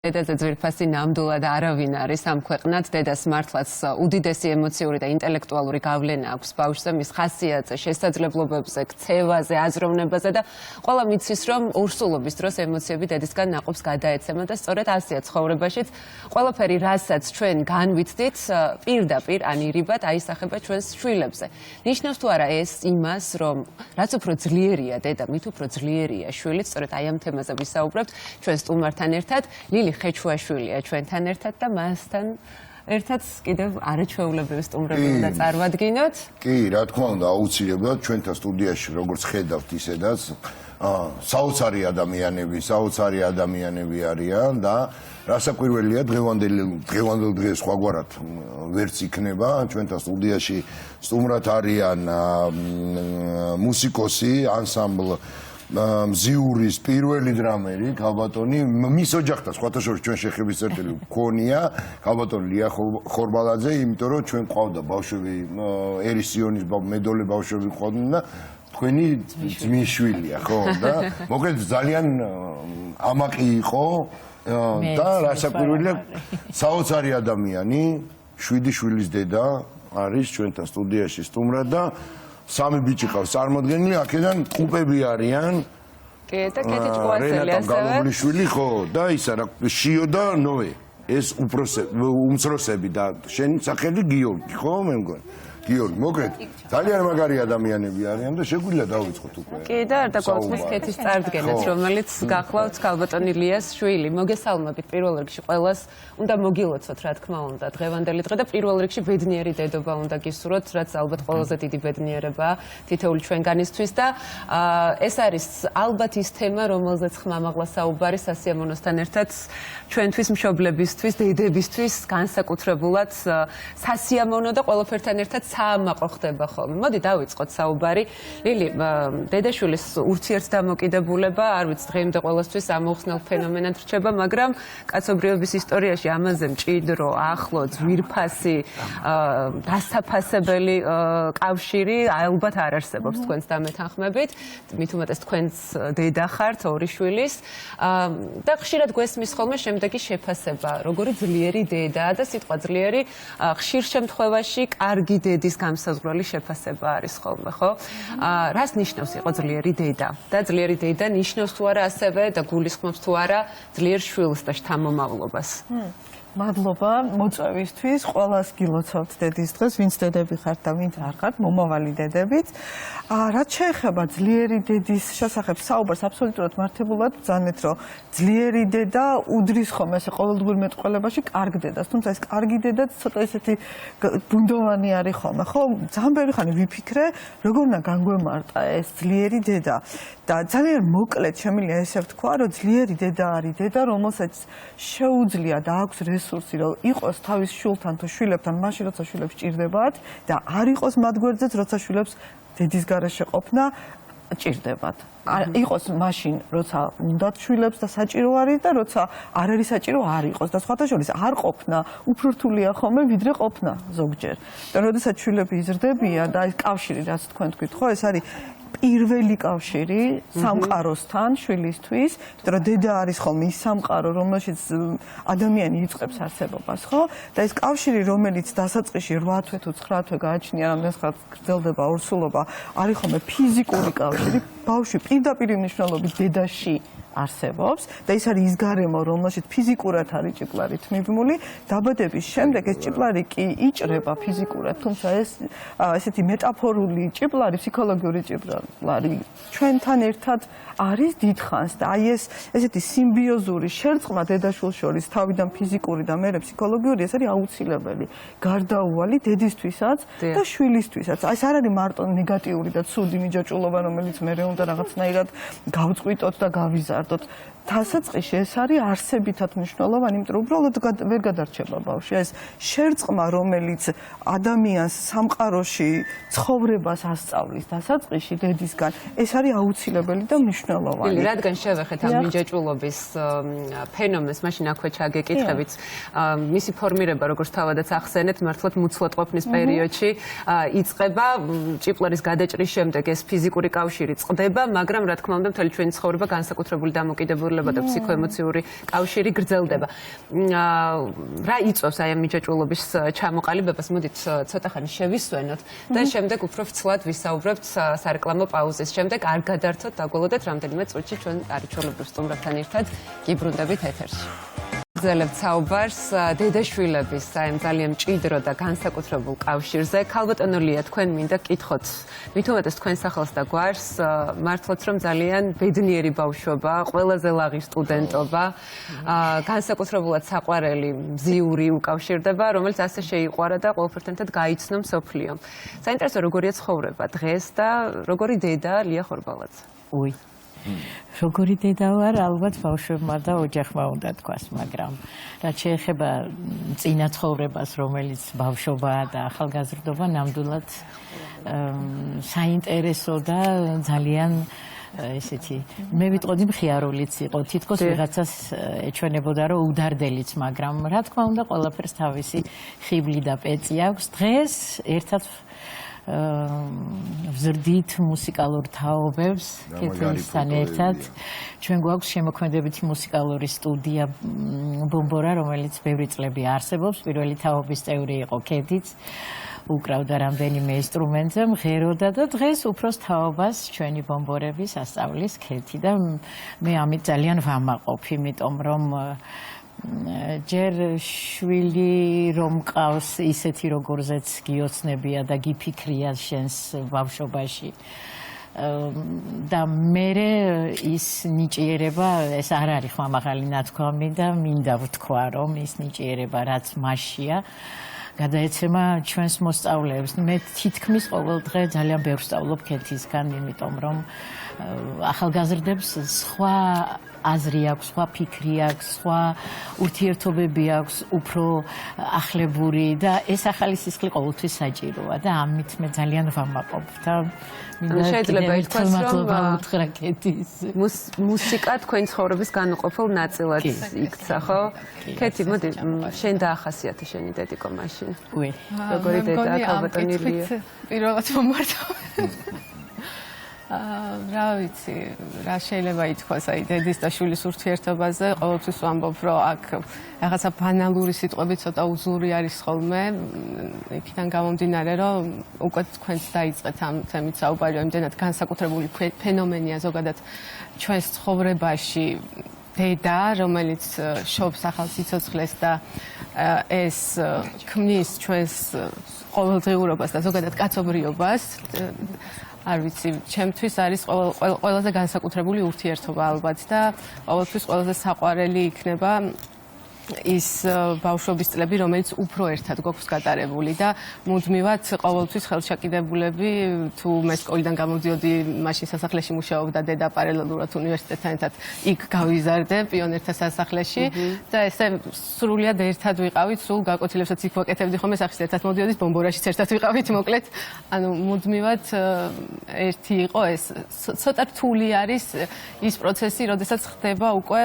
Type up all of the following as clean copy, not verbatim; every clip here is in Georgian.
დედაზე ძვირფასი ნამდვილად არავინ არის ამ ქვეყნად. დედას მართლაც უდიდესი ემოციური და ინტელექტუალური გავლენა აქვს ბავშვზე, მის ხასიათზე, შესაძლებლობებზე, ქცევაზე, აზროვნებაზე და ყველა მიცის, რომ ურსულობის დროს ემოციები დედისგან ნაყოფს გადაეცემა და სწორედ ასეა ცხოვრებაშიც. ყველაფერი, რასაც ჩვენ განვიცდით, პირდაპირ ანირიბად აისახება ჩვენს შვილებზე. ნიშნავს თუ არა ეს იმას, რომ რაც უფრო ძლიერია დედა, მით უფრო ძლიერია შვილი, სწორედ აი ამ თემაზე ვისაუბრებთ ჩვენ სტუმართან ერთად. ხეჩუაშვილია ჩვენთან ერთად და მასთან ერთად კიდევ არაჩვეულებრივი სტუმრები უნდა წარმოვადგინოთ. კი, რა თქმა უნდა, აუცილებლად ჩვენთან სტუდიაში როგორც ხედავთ ისედაც საოცარი ადამიანები არიან და რასაკვირველია დღევანდელ დღეს სხვაგვარად ვერც იქნება ჩვენთან სტუდიაში სტუმრად არიან მუსიკოსი ანსამბლ მზიურის პირველი დრამერი ქალბატონი მის ოჯახთან სხვათა შორის ჩვენ შეხების წერტილი გქონია ქალბატონი ლია ხორბალაძე, იმიტომ რომ ჩვენ ყავდა ბავშვები ერისიონის მედოლე ბავშვები ყავდნენ და თქვენი ძმისშვილია ხო და მოკლედ ძალიან ამაყი იყო და რასაკვირველია საოცარი ადამიანი 7 შვილის დედა არის ჩვენთან სტუდიაში სტუმრად და სამი ბიჭი ყავს წარმოდგენილი, აქედან ტყუპები არიან. კი, და კეთი ჭკუასელი ასევე. გალობლიშვილი ხო და ისა რა შიო და ნოე. ეს უმცროსები და შენი სახელი გიორგი, ხო მე მგონი. გიორგი, მოკლედ, ძალიან მაგარი ადამიანები არიან და შეგვიძლია დავიწყოთ უკვე. კი, და არ დაგვაქვს კეთის წარდგენაც, რომელიც გახლავთ ქალბატონი ლიას შვილი. მოგესალმებით პირველ რიგში ყველას. უნდა მოგილოცოთ, რა თქმა უნდა, დღევანდელი დღე და პირველ რიგში ბედნიერი დედობა უნდა გისურვოთ, რაც ალბათ ყველაზე დიდი ბედნიერებაა თითოეული ჩვენგანისთვის და ეს არის ალბათ ის თემა, რომელზეც ხმამაღლა საუბარი სასიამოვნოსთან ერთად ჩვენთვის მშობლებისთვის, დედებისთვის განსაკუთრებულად სასიამოვნო და ყველაფერთან ერთად საამაყო ხდება ხოლმე. მოდი დავიწყოთ საუბარი. ლილი, დედაშვილის ურთიერთდამოკიდებულება, არ ვიცი, დღემდე ყველასთვის ამოხსნელ ფენომენად რჩება, მაგრამ კაცობრიობის ისტორიაში ამაზე მჭიდრო, ახლო, ძვირფასი, დასაფასებელი კავშირი ალბათ არ არსებობს თქვენს დამეთანხმებით. მით უმეტეს თქვენს დედა ხართ, ორი შვილის და ხშირად გვესმის ხოლმე შემდეგი შეფასება, როგორი ძლიერი დედაა და სიტყვა ძლიერი ხშირ შემთხვევაში კარგი დედის გამსაზღვრელი შეფასება არის ხოლმე, ხო? რას ნიშნავს იყო ძლიერი დედა? და ძლიერი დედა ნიშნავს თუ არა ასევე და გულისხმობს თუ არა ძლიერ შვილს და შთამომავლობას? მადლობა მოწვევისთვის, ყველას გილოცავთ დედის დღეს, ვინც დედები ხართ და ვინც არ ხართ, მომავალი დედებით. რაც შეეხება ძლიერი დედის შესახებ საუბარს, აბსოლუტურად მართებულად ბრძანეთ, რომ ძლიერი დედა უდრის ხომ ესე ყოველდღიურ მეტყველებაში კარგ დედას, თუმცა ეს კარგი დედაც ცოტა ისეთი ბუნდოვანი არის ხოლმე, ხო? ძალიან ბევრი ხანი ვიფიქრე, როგორ უნდა განგვემარტა ეს ძლიერი დედა და ძალიან მოკლედ შემიძლია ესე ვთქვა, რომ ძლიერი დედა არის დედა, რომელსაც შეუძლია და აქვს რესურსი, რომ იყოს თავის შვილთან თუ შვილებთან, მაშინ როცა შვილებს ჭირდებათ და არ იყოს მათ გვერდზეც, როცა შვილებს დედის გარეშე ყოფნა ჭირდებათ. იყოს მაშინ, როცა უნდათ შვილებს და საჭირო არის და როცა არ არის საჭირო არ იყოს და სხვათა შორის არ ყოფნა უფრო რთულია ხოლმე ვიდრე ყოფნა ზოგჯერ. და როდესაც შვილები იზრდებიან და ეს კავშირი, რაც თქვენ თქვით, ხო, ეს არის პირველი კავშირი სამყაროსთან შვილისთვის, იმიტომ რომ დედა არის ხოლმე ის სამყარო, რომელშიც ადამიანი იწყებს არსებობას, ხო? და ეს კავშირი, რომელიც დასაწყისში 8 თვე თუ 9 თვე გააჩნია, რამდენს ხანს გრძელდება ორსულობა, არის ხოლმე ფიზიკური კავშირი, ბავშვი პირდაპირ მნიშვნელობით დედაში არსებობს და ის არის ის გარემო, რომელშიც ფიზიკურად არის ჭიპლარი თმიბმული, დაბადების შემდეგ ეს ჭიპლარი კი იჭრება ფიზიკურად, თუმცა ეს ესეთი მეტაფორული ჭიპლარი, ფსიქოლოგიური ჭიპლარი ჩვენთან ერთად არის დიდხანს და აი ეს ესეთი სიმბიოზური შერწყმა დედაშვილ შორის თავიდან ფიზიკური და მერე ფსიქოლოგიური ეს არის აუცილებელი გარდაუვალი დედისთვისაც და შვილისთვისაც. ეს არ არის მარტო ნეგატიური და ცუდი მიჯაჭულობა, რომელიც მერე უნდა რაღაცნაირად გავწყვიტოთ და გავიზარდოთ. დასაწყისში ეს არის არსებითად მნიშვნელოვანი, იმიტომ რომ უბრალოდ ვერ გადარჩება ბავშვი. ეს შერწყმა, რომელიც ადამიანს სამყაროში ცხოვრებას ასწავლის დასაწყისში დედისგან, ეს არის აუცილებელი და მნიშვნელოვანი. რადგან შევეხეთ ამ მინჯაჭულობის ფენომენს, მაშინ აქვე ჩაგეკითხებით, მისი ფორმირება, როგორც თავადაც ახსენეთ, მართლაც მუცლადყოფნის პერიოდში იწყება, ჭიპლარის გადაჭრის შემდეგ ეს ფიზიკური კავშირი წყდება, მაგრამ რა თქმა უნდა, მთელი ჩვენი ცხოვრება განსაკუთრებული დამოკიდებულება სოციალურობა და ფსიქოემოციური კავშირი გრძელდება. რა იწვევს აი ამ მიჯაჭვულობის ჩამოყალიბებას? მოდით ცოტა ხანი შევისვენოთ და შემდეგ უფრო ფცლად ვისაუბრებთ სარეკლამო პაუზის შემდეგ. არ გადართოთ, დაგველოდეთ რამდენიმე წუთში ჩვენ არიჩვეულებრივ სტუმრებთან ერთად გიბრუნდებით ეთერში. გრძელებთ საუბარს დედაშვილების აი ძალიან მჭიდრო და განსაკუთრებულ კავშირზე. ქალბატონო ლია, თქვენ მინდა გკითხოთ, მით უმეტეს თქვენ სახელს და გვარს, მართლაც რომ ძალიან ბედნიერი ბავშვობა, ყველაზე ლაღი სტუდენტობა, განსაკუთრებულად საყვარელი მზიური უკავშირდება, რომელიც ასე შეიყვარა და ყველაფერთან ერთად გაიცნო მსოფლიო. საინტერესო როგორია ცხოვრება დღეს და როგორი დედა ლია ხორბალაძე? უი. როგორი დედა ვარ, ალბათ ბავშვებმა და ოჯახმა უნდა თქვას, მაგრამ რაც შეეხება წინა ცხოვრებას, რომელიც ბავშვობაა და ახალგაზრდობა, ნამდვილად საინტერესო და ძალიან ესეთი მე ვიტყოდი მხიარულიც იყო, თითქოს ვიღაცას ეჩვენებოდა რომ უდარდელიც, მაგრამ რა თქმა უნდა ყველაფერს თავისი ხიბლი და პეწი აქვს. დღეს ერთად ვზრდით მუსიკალურ თაობებს კეთილთან ერთად. ჩვენ გვაქვს შემოქმედებითი მუსიკალური სტუდია ბომბორა, რომელიც ბევრი წლები არსებობს. პირველი თაობის წევრი იყო კეთიც, უკრავდა რამდენიმე ინსტრუმენტზე, მღეროდა და დღეს უფროს თაობას ჩვენი ბომბორების ასწავლის კეთი და მე ამით ძალიან ვამაყობ, იმიტომ რომ ჯერ შვილი რომ ყავს ისეთი როგორზეც გიოცნებია და გიფიქრია შენს ბავშვობაში და მე ის ნიჭიერება ეს არ არის ხმამაღალი ნათქვამი და მინდა ვთქვა რომ ის ნიჭიერება რაც მასშია გადაეცემა ჩვენს მოსწავლეებს. მე თითქმის ყოველ დღე ძალიან ბევრს სწავლობ კეთისგან, იმიტომ რომ ახალგაზრდებს სხვა აზრი აქვს, სხვა ფიქრი აქვს, სხვა ურთიერთობები აქვს, უფრო ახლებური და ეს ახალი სისხლი ყოველთვის საჭიროა და ამით მე ძალიან ვამაყობ და შეიძლება ითქვას რომ უთხრა კეთის მუსიკა თქვენ ცხოვრების განუყოფელ ნაწილად იქცა, ხო? კეთი, მოდი, შენ დაახასიათე შენი დედიკო მაშინ. უი. როგორი დედა ქალბატონი ლია? პირველად მომართავ. რა ვიცი, რა შეიძლება ითქვას აი დედის და შვილის ურთიერთობაზე, ყოველთვის ვამბობ, რომ აქ რაღაცა ბანალური სიტყვები ცოტა უზური არის ხოლმე, იქიდან გამომდინარე, რომ უკვე თქვენც დაიწყეთ ამ თემით საუბარი, რომ იმდენად განსაკუთრებული ფენომენია ზოგადად ჩვენს ცხოვრებაში დედა, რომელიც შობს ახალ სიცოცხლეს და ეს ქმნის ჩვენს ყოველდღიურობას და ზოგადად კაცობრიობას. არ ვიცი, ჩემთვის არის ყველაზე განსაკუთრებული ურთიერთობა ალბათ და ყოველთვის ყველაზე საყვარელი იქნება ის ბავშვობის წლები, რომელიც უფრო ერთად გვაქვს გატარებული და მუდმივად ყოველთვის ხელშეკიდებულები, თუ მე სკოლიდან გამოდიოდი, მაშინ სასახლეში მუშაობდა დედა პარალელურად უნივერსიტეტთან ერთად იქ გავიზარდე პიონერთა სასახლეში და ესე სრულიად ერთად ვიყავით, სულ გაკვეთილებსაც იქ ვაკეთებდი ხოლმე, სახის ერთად მოდიოდით, ბომბორაშიც ერთად ვიყავით, მოკლედ, ანუ მუდმივად ერთი იყო ეს. ცოტა რთული არის ის პროცესი, როდესაც ხდება უკვე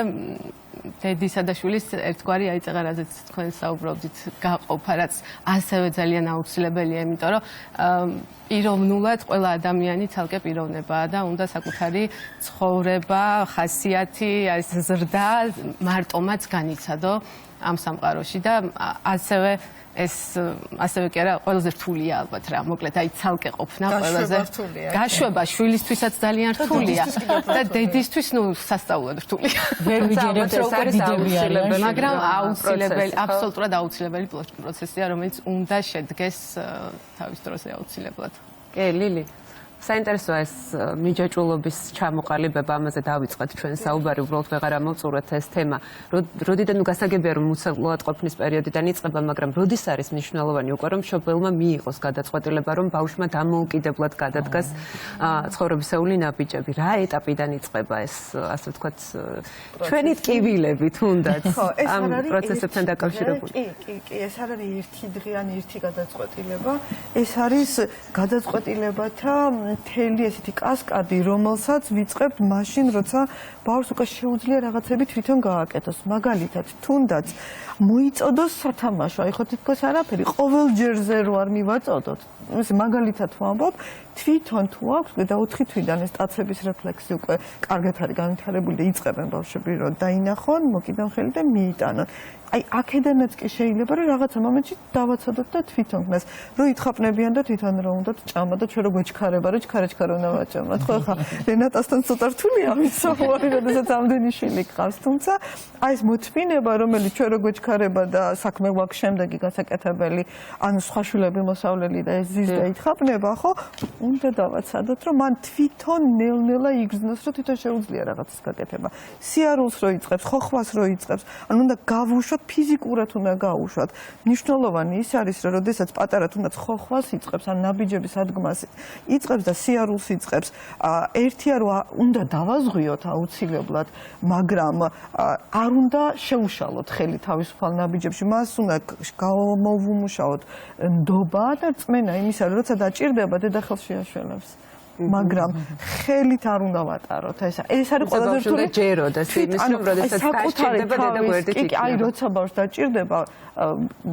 დედისა და შვილის ერთგვარი აიწეღა, რაზეც თქვენ საუბრობდით, გაყოფა, რაც ასევე ძალიან აუცილებელია, იმიტომ რომ პიროვნულად ყველა ადამიანი ცალკე პიროვნებაა და უნდა საკუთარი ცხოვრება, ხასიათი, არის ზრდა, მარტომაც განიცადო ამ სამყაროში და ასევე კი არა, ყველაზე რთულია ალბათ რა, მოკლედ აი ცალკე ყოფნა ყველაზე გაშვება შვილისთვისაც ძალიან რთულია და დედისთვის ნუ სასწაულად რთულია. ვერ ვიჯერებთ ეს არის აუცილებელი, მაგრამ აუცილებელი, აბსოლუტურად აუცილებელი პროცესია, რომელიც უნდა შედგეს თავის დროზე აუცილებლად. კი, ლილი. საინტერესოა ეს მიჯაჭვულობის ჩამოყალიბება, ამაზე დავიწყეთ ჩვენ საუბარი, უბრალოდ ვეღარ ამოვწურეთ ეს თემა. როდიდან გასაგებია რომ უცვლად ყოფნის პერიოდიდან იწყება, მაგრამ როდის არის მნიშვნელოვანი უკვე რომ მშობელმა მიიღოს გადაწყვეტილება, რომ ბავშვმა დამოუკიდებლად გადადგას ცხოვრებისეული ნაბიჯები. რა ეტაპიდან იწყება ეს, ასე ვთქვათ, ჩვენი ტკივილები თუნდაც ამ პროცესებთან დაკავშირებული? კი, ეს არ არის ერთი დღე ან ერთი გადაწყვეტილება, ეს არის გადაწყვეტილებათა მთელი ესეთი კასკადი, რომელსაც ვიწყებთ მაშინ, როცა ბავშვს უკვე შეუძლია რაღაცები თვითონ გააკეთოს. მაგალითად, თუნდაც მოიწოდოს სათამაშო, აი ხო თითქოს არაფერი, ყოველ ჯერზე რო არ მივაწოდოთ. ეს მაგალითად ვამბობ, თვითონ თუ აქვს და 4 თვიდან ეს ტაცების რეფლექსი უკვე კარგად არის განვითარებული და იწყებენ ბავშვები რომ დაინახონ, მოკიდონ ხელი და მიიტანონ. აი აქედანაც კი შეიძლება რომ რაღაცა მომენტში დავაცადოთ და თვითონ მას რო ითხაპნებიან და თვითონ რო უნდათ ჭამა და ჩვენ რო გვეჩქარება რომ ჩქარა უნდა ვაჭამოთ. ხო ხა რენატასთან ცოტა რთულია ამის საუბარი, როდესაც ამდენი შვილი გყავს, თუმცა აი ეს მოთმინება რომელიც ჩვენ რო გვეჩქარება და საქმე გვაქვს შემდეგი გასაკეთებელი, ანუ სხვა შვილები მოსავლელი და ეს ზის და ითხაპნება, ხო? უნდა დავაცადოთ რომ მან თვითონ ნელ-ნელა იგრძნოს რომ თვითონ შეუძლია რაღაცის გაკეთება. სიარულს რო იწყებს, ხოხვას რო იწყებს, ანუ უნდა გავუშვათ ფიზიკურად უნდა გაუშვათ. მნიშვნელოვანი ის არის, რომ როდესაც პატარა თუნდაც ხოხვას იწყებს, ან ნაბიჯების ადგმას იწყებს და სიარულს იწყებს, ერთია რომ უნდა დავაზღვიოთ აუცილებლად, მაგრამ არ უნდა შეუშალოთ ხელი თავისუფალ ნაბიჯებში. მას უნდა გამოვუმუშაოთ ნდობა და წმენა იმისა, რომ როცა დაჭირდება, დედახელს შეაშველებს. მაგრამ ხელით არ უნდა ვატაროთ ეს არის ყველაზე რთული ჯეროდეს იმის რომ როდესაც დაჭირდება დედა გვერდით იქნება. აი როცა ბავშვს დაჭირდება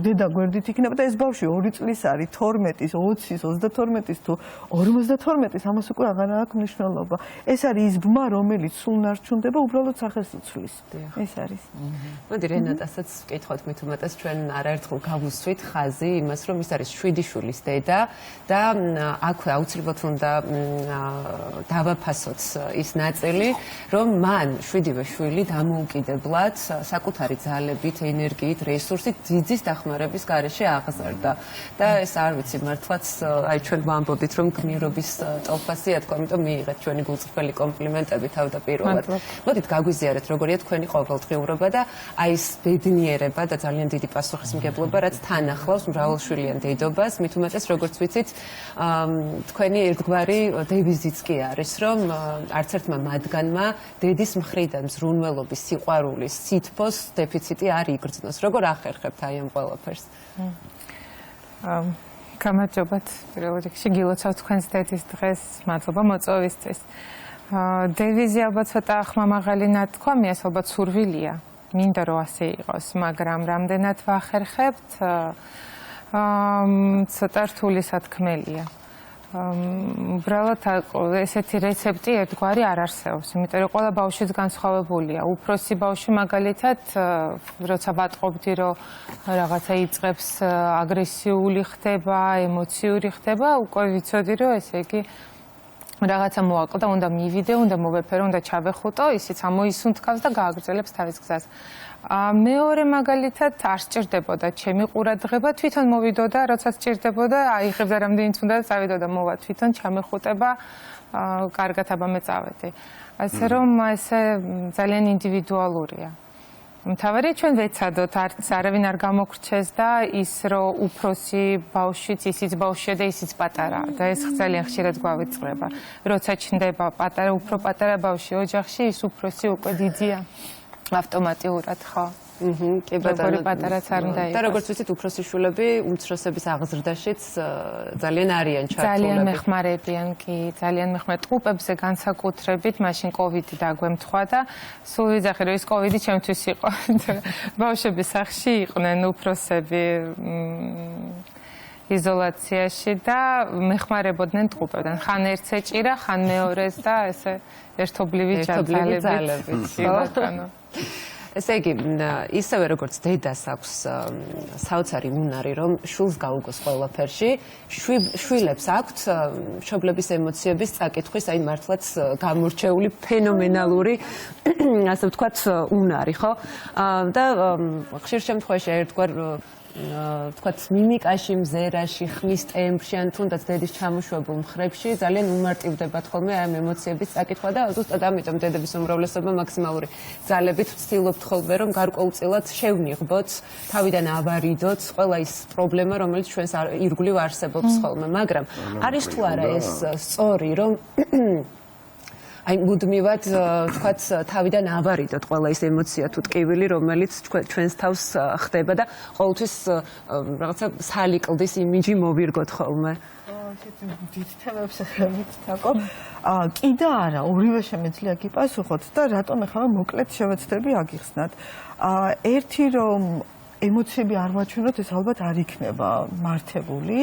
დედა გვერდით იქნება და ეს ბავშვი 2 წლის არის 12-ის, 20-ის, 32-ის თუ 52-ის ამას უკვე აღარ აქვს მნიშვნელობა. ეს არის ის ბმა რომელიც სულ ნარჩუნდება უბრალოდ სახეს უცვლის. ეს არის. მოდი რენატასაც ვკითხოთ მით უმეტეს ჩვენ არაერთხელ გავუსვით ხაზი იმას რომ ის არის 7 შვილის დედა და აქვე აუცილებლად უნდა დავაფასოთ ის ნაწილი, რომ მან 7-ვე შვილი დამოუკიდებლად საკუთარი ძალებით, ენერგიით, რესურსით ძიძის დახმარების გარეშე აღზარდა. და ეს არ ვიცი, მართლაც აი ჩვენ ვამბობთ, რომ გმირობის ტოლფასია თქვა, ამიტომ მიიღეთ ჩვენი გულწრფელი კომპლიმენტები თავდაპირველად. მოდით გაგვიზიარეთ, როგორია თქვენი ყოველდღიურობა და აი ეს ბედნიერება და ძალიან დიდი პასუხისმგებლობა, რაც თან ახლავს მრავალშვილიან დედობას, მით უმეტეს როგორც ვიცით, თქვენი ერთგვარი დევიზიც კი არის, რომ არც ერთმა მათგანმა დედის მხრიდან ზრუნველობის, სიყვარულის, სითბოს დეფიციტი არ იგრძნოს. როგორ ახერხებთ აი ამ ყველაფერს? გამარჯობათ, პირველ რიგში გილოცავთ თქვენს დედის დღეს, მადლობა მოწვევისთვის. დევიზი ალბათ ცოტა ხმამაღალი ნათქვამია, ალბათ სურვილია, მინდა რომ ასე იყოს, მაგრამ რამდენად ვახერხებთ, ცოტა რთული სათქმელია. უბრალოდ ესეთი რეცეპტი ერთგვარი არ არსებობს, იმიტომ რომ ყველა ბავშვიც განსხვავებულია. უფროსი ბავშვი მაგალითად, როცა ვატყობდი, რომ რაღაცა იწყებს აგრესიული ხდება, ემოციური ხდება, უკვე ვიცოდი, რომ ესე იგი რაღაცა მოაკლდა, უნდა მივიდე, უნდა მოვეფერო, უნდა ჩავეხუტო, ისიც ამოისუნთქავს და გააგრძელებს თავის გზას. მეორე მაგალითად არ სჭირდებოდა ჩემი ყურადღება, თვითონ მოვიდოდა, როცა სჭირდებოდა, აიღებდა რამდენიც უნდა და წავიდოდა, მოვა თვითონ ჩამეხუტება, კარგად აბამე წავედი. ასე რომ ესე ძალიან ინდივიდუალურია. მთავარია ჩვენ ვეცადოთ, არც არავინ არ გამოგვრჩეს და ის რომ უფროსი ბავშვიც, ისიც ბავშვია და ისიც პატარაა და ეს ძალიან ხშირად გვავიწყდება. როცა ჩნდება პატარა, უფრო პატარა ბავშვი ოჯახში, ის უფროსი უკვე დიდია. ავტომატურად ხო. კი ბატონო. პატარაც არ უნდა იყოს. და როგორც ვიცით, უფროსი შვილები უმცროსების აღზრდაშიც ძალიან არიან ჩართულები. ძალიან მეხმარებიან, კი, ძალიან მეხმარებიან. ტყუპებზე განსაკუთრებით, მაშინ კოვიდი დაგვემთხვა და სულ ვიძახი, რომ ეს კოვიდი ჩემთვის იყო. ბავშვები სახლში იყვნენ უფროსები იზოლაციაში და მეხმარებოდნენ ტყუპებთან. ხან ერთს ეჭირა, ხან მეორეს და ესე ერთობლივი ძალებით. კი ბატონო. ესე იგი, ისევე როგორც დედას აქვს საოცარი უნარი, რომ შვილს გაუგოს ყველაფერში, შვილებს აქვთ მშობლების ემოციების წაკითხვის, აი მართლაც გამორჩეული ფენომენალური, ასე ვთქვათ, უნარი, ხო? და ხშირ შემთხვევაში ერთგვარ ვთქვათ, მიმიკაში, მზერაში, ხმის ტემპში, ან თუნდაც დედის ჩამოშვებულ მხრებში ძალიან უმარტივდებათ ხოლმე ამ ემოციების წაკითხვა და ზუსტად ამიტომ დედების უმრავლესობა მაქსიმალური ძალებით ვცდილობთ ხოლმე, რომ გარკვეულწილად შევნიღბოთ, თავიდან ავარიდოთ ყველა ის პრობლემა, რომელიც ჩვენს ირგვლივ არსებობს ხოლმე, მაგრამ არის თუ არა ეს სწორი, რომ აი მუდმივად თქვათ თავიდან ავარიდოთ ყველა ის ემოცია თუ ტკივილი რომელიც ჩვენს თავს ხდება და ყოველთვის რაღაცა სალი კლდის იმიჯი მოვირგოთ ხოლმე. დიდ თემებს ეხებით თაკო. კი და არა, ორივე შემეძლია გიპასუხოთ და რატომ ახლა მოკლედ შევეცდები აგიხსნათ. ერთი რომ ემოციები არ ვაჩვენოთ, ეს ალბათ არ იქნება მართებული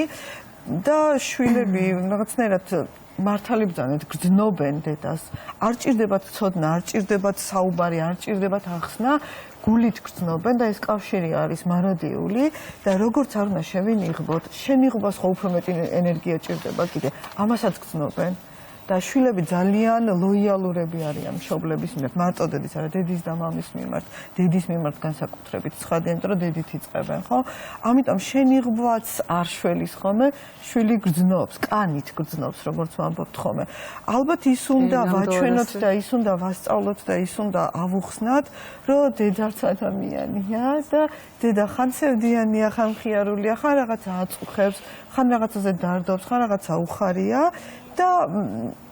და შვილები რაღაცნაირად მართალი ბრძანეთ გრძნობენ დედას. არ ჭირდებათ ცოდნა, არ ჭირდებათ საუბარი, არ ჭირდებათ ახსნა, გულით გრძნობენ და ეს კავშირი არის მარადიული და როგორც არ უნდა შევინიღბოთ, შენიღბას ხო უფრო მეტი ენერგია ჭირდება კიდე. ამასაც გრძნობენ. და შვილები ძალიან ლოიალურები არიან მშობლების მიმართ, მარტო დედის არა, დედის და მამის მიმართ, დედის მიმართ განსაკუთრებით ცხადია, იმიტომ რომ დედით იწყებენ, ხო? ამიტომ შენიღბვაც არ შველის ხოლმე, შვილი გრძნობს, კანით გრძნობს, როგორც ვამბობთ ხოლმე. ალბათ ის უნდა ვაჩვენოთ და ის უნდა ვასწავლოთ და ის უნდა ავუხსნათ, რომ დედაც ადამიანია და დედა ხან სევდიანია, ხან მხიარულია, ხან რაღაცა აწუხებს, ხან რაღაცაზე დარდობს, ხან რაღაცა უხარია. და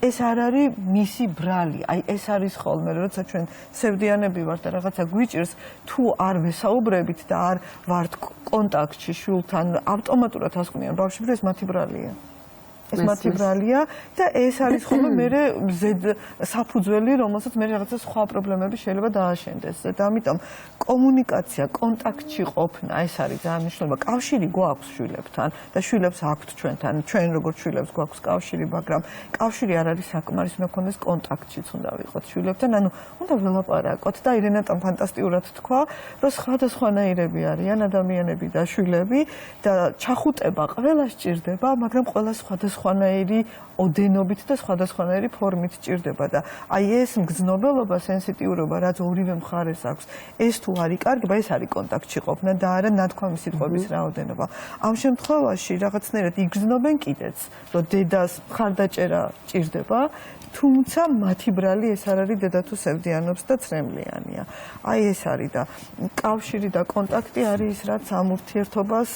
ეს არ არის მისი ბრალი. აი ეს არის ხოლმე, როცა ჩვენ სევდიანები ვართ და რაღაცა გვიჭირს, თუ არ ვესაუბრებით და არ ვართ კონტაქტში შვილთან, ავტომატურად ასკვნიან ბავშვები, ეს მათი ბრალია. ეს მათი ბრალია და ეს არის ხოლმე მე ზედ საფუძველი, რომელსაც მე რაღაცა სხვა პრობლემები შეიძლება დააშენდეს. და ამიტომ კომუნიკაცია, კონტაქტში ყოფნა, ეს არის ძალიან მნიშვნელოვანი. კავშირი გვაქვს შვილებთან და შვილებს აქვთ ჩვენთან. ჩვენ როგორც შვილებს გვაქვს კავშირი, მაგრამ კავშირი არ არის საკმარის, უნდა გქონდეს კონტაქტშიც უნდა ვიყოთ შვილებთან. ანუ უნდა ველაპარაკოთ და ირენატამ ფანტასტიკურად თქვა, რომ სხვადასხვანაირები არიან ადამიანები და შვილები და ჩახუტება ყველას ჭირდება, მაგრამ ყველა სხვადასხვანაირი ოდენობით და სხვადასხვანაირი ფორმით ჭირდება და აი ეს მგრძნობელობა, სენსიტიურობა, რაც ორივე მხარეს აქვს, ეს თუ არ იკარგება, ეს არის კონტაქტში ყოფნა და არა ნათქვამი სიტყვების რაოდენობა. ამ შემთხვევაში რაღაცნაირად იგრძნობენ კიდეც, რომ დედას მხარდაჭერა ჭირდება, თუმცა მათი ბრალი ეს არ არის დედა თუ სევდიანობს და ცრემლიანია. აი ეს არის და კავშირი და კონტაქტი არის ის, რაც ამ ურთიერთობას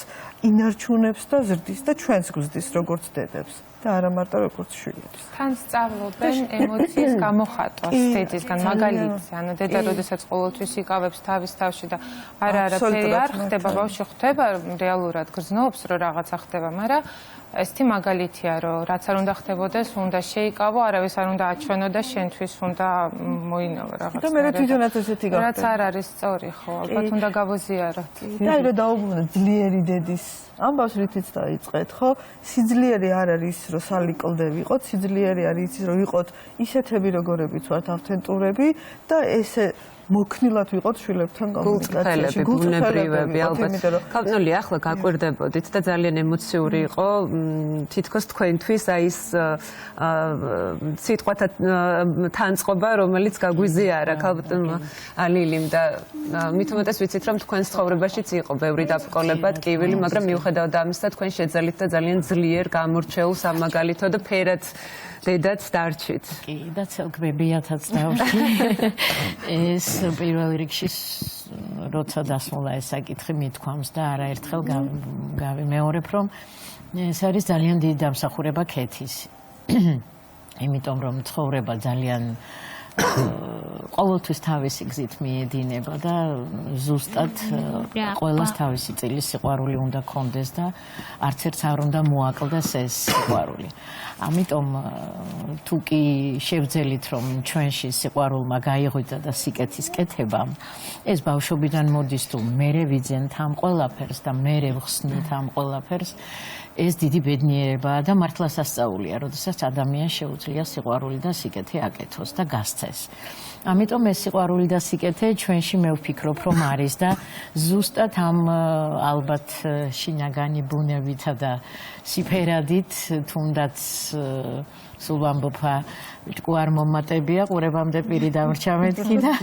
ინარჩუნებს და ზრდის და ჩვენს გვზდის როგორც დედებს. და არა მარტო როგორც შვილებს. თან სწავლობენ ემოციის გამოხატვას დედისგან, მაგალითს, ანუ დედა როდესაც ყოველთვის იკავებს თავის თავში და არაფერი არ ხდება, ბავშვი ხდება რეალურად გრძნობს, რომ რაღაცა ხდება, მაგრამ ესეთი მაგალითია, რომ რაც არ უნდა ხდებოდეს, უნდა შეიკავო, არავის არ უნდა აჩვენო და შენთვის უნდა მოინავო რაღაცა. და მე თვითონაც ესეთი გავხდე. რაც არ არის სწორი, ხო, ალბათ უნდა გავოზიაროთ. და აი რომ დაუბრუნოთ ძლიერი დედის ამბავს რითიც დაიწყეთ, ხო? სიძლიერე არ არის რომ სალიკლდე ვიყოთ, სიძლიერე არის ის რომ ვიყოთ ისეთები როგორებიც ვართ ავთენტურები და ესე მოქნილად ვიყოთ შვილებთან კომუნიკაციაში. გულწრფელები, ალბათ. ქალწული ახლა გაკვირდებოდით და ძალიან ემოციური იყო თითქოს თქვენთვის აი ეს სიტყვათა თანწყობა, რომელიც გაგვიზიარა ქალბატონმა ლილიმ და მით უმეტეს ვიცით რომ თქვენს ცხოვრებაშიც იყო ბევრი დაბრკოლება, ტკივილი, მაგრამ მიუხედავად ამისა თქვენ შეძალით და ძალიან ძლიერ გამორჩეულ სამაგალითო და ფერად დედაც დარჩით. კი, და ცელკბებიათაც დავშლი. ეს პირველ რიგში როცა დასმოლა ეს საკითხი მithქვამს და არაერთხელ გავიმეორებ, რომ ეს არის ძალიან დიდი დამსახურება ქეთის. იმიტომ რომ ცხოვრება ძალიან ყოველთვის თავისი გზით მიედინება და ზუსტად ყველას თავისი წილი სიყვარული უნდა გქონდეს და არც ერთს არ უნდა მოაკლდეს ეს სიყვარული. ამიტომ თუ კი შევძელით რომ ჩვენში სიყვარულმა გაიღვიძა და სიკეთის კეთებამ, ეს ბავშვობიდან მოდის თუ მერე ვიძენთ ამ ყველაფერს და მერე ვხსნით ამ ყველაფერს, ეს დიდი ბედნიერებაა და მართლა სასწაულია, როდესაც ადამიანს შეუძლია სიყვარული და სიკეთე აკეთოს და გასცეს. ამიტომ ეს სიყვარული და სიკეთე ჩვენში მე ვფიქრობ, რომ არის და ზუსტად ამ ალბათ შინაგანი ბუნებითა და სიფერადით, თუნდაც სულ ვამბობ, ჭკუარ მომატებია, ყურებამდე პირი დამრჩა მეთქი და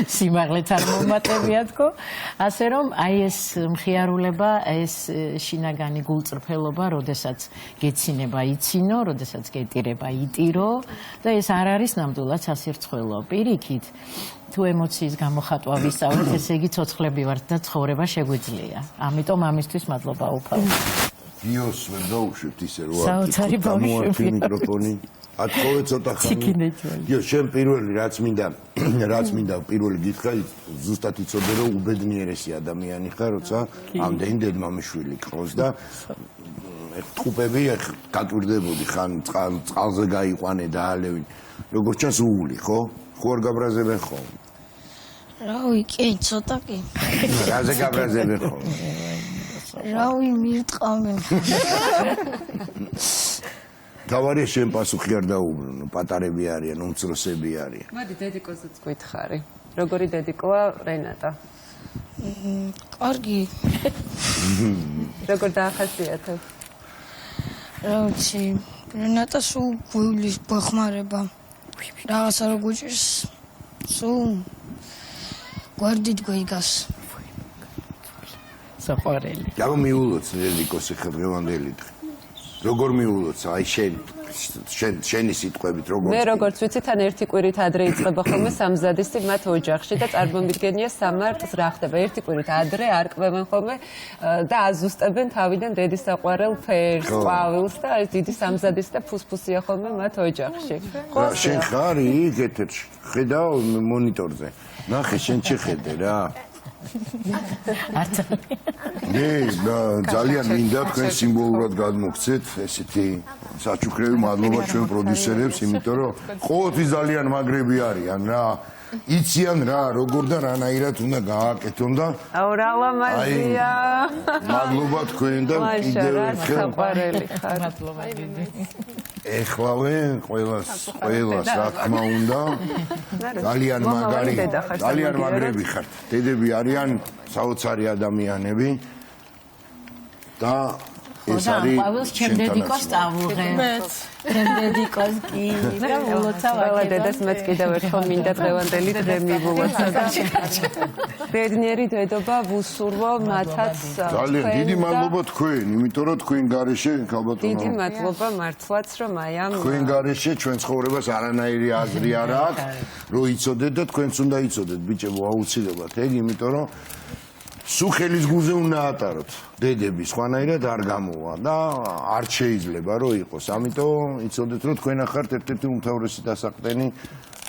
სიმაღლეც არ მომატებია თქო. ასე რომ აი ეს მხიარულება, ეს შინაგანი გულწრფელობა, როდესაც გეცინება იცინო, როდესაც გეტირება იტირო და ეს არ არის ნამდვილად სასირცხველო. პირიქით, თუ ემოციის გამოხატვა ვისწავლეთ, ესე იგი ცოცხლები ვართ და ცხოვრება შეგვიძლია. ამიტომ ამისთვის მადლობა უფალო. გიოს ვერ დაუშვით ისე რომ საოცარი ბავშვი მიკროფონი ათხოვე ცოტა ხანი. გიო, შენ პირველი რაც მინდა პირველი გითხრა, ზუსტად იცოდე რომ უბედნიერესი ადამიანი ხარ, როცა ამდენი დედმამიშვილი ყავს და ტყუპები გაკვირდებოდი ხან წყალზე გაიყვანე და ალევინ. როგორც ჩანს უული, ხო? ხო არ გაბრაზებენ ხოლმე. რავი, კი, ცოტა კი. რაზე გაბრაზებენ ხოლმე? რავი, მირტყავენ. თავარია შენ პასუხი არ დაუბრუნო, პატარები არიან, უმცროსები არიან. მოდი დედიკოზეც გითხარი. როგორი დედიკოა რენატა? კარგი. როგორ დაახასიათებ? რა ვიცი, რენატა სულ გვივლის გვეხმარება. რაღაცა რო გუჭირს, სულ გვერდით გვიგას. საყვარელი. რა მიულოც დედიკოსი დღევანდელი დღე. როგორ მიულოც, აი შენი სიტყვებით როგორ მე როგორც ვიცი, თან ერთი კვირით ადრე იწყება ხოლმე სამზადისი მათ ოჯახში და წარმომიდგენია სამარტს რა ხდება. ერთი კვირით ადრე არკვევენ ხოლმე და აზუსტებენ თავიდან დედის საყვარელ ფერს, ყვავილს და ეს დიდი სამზადისი და ფუსფუსია ხოლმე მათ ოჯახში. შენ ხარი იქ ეთერში? ხედავ მონიტორზე. ნახე, შენ შეხედე რა. ძალიან მინდა თქვენ სიმბოლურად გადმოგცეთ ესეთი საჩუქრები მადლობა ჩვენ პროდიუსერებს, იმიტომ რომ ყოველთვის ძალიან მაგრები არიან რა. იციან რა, როგორ და რანაირად უნდა გააკეთონ და აუ რა ლამაზია. მადლობა თქვენ და კიდევ ერთხელ საყვარელი ხარ. მადლობა დიდი. ეხლავენ ყველას რა თქმა უნდა. ძალიან მაგარი, ძალიან მაგრები ხართ. დედები არიან საოცარი ადამიანები და ეს არის ყოველს ჩემ დედიკოს წავუღებ. ჩემ დედიკოს კი და ულოცავ ყველა დედას მეც კიდევ ერთხელ მინდა დღევანდელი დღე მივულოცა და ბედნიერი დედობა ვუსურვო მათაც. ძალიან დიდი მადლობა თქვენ, იმიტომ რომ თქვენ გარეშე ქალბატონო. დიდი მადლობა მართლაც რომ აი ამ თქვენ გარეშე ჩვენ ცხოვრებას არანაირი აზრი არ აქვს, რომ იცოდეთ და თქვენც უნდა იცოდეთ ბიჭებო აუცილებლად ეგ, იმიტომ რომ სულ ხელის გულზე უნდა ატაროთ დედები, სხვანაირად არ გამოვა და არ შეიძლება რომ იყოს. ამიტომ იცოდეთ რომ თქვენ ახართ ერთ-ერთი უმთავრესი დასაყრდენი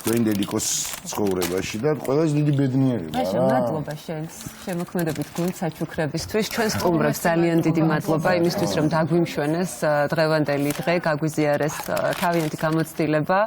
თქვენ დედიკოს ცხოვრებაში და ყველაზე დიდი ბედნიერება. აი მადლობა შენს შემოქმედებით გუნდ საჩუქრებისთვის. ჩვენ სტუმრებს ძალიან დიდი მადლობა იმისთვის რომ დაგვიმშვენეს დღევანდელი დღე, გაგვიზიარეს თავიანთი გამოცდილება.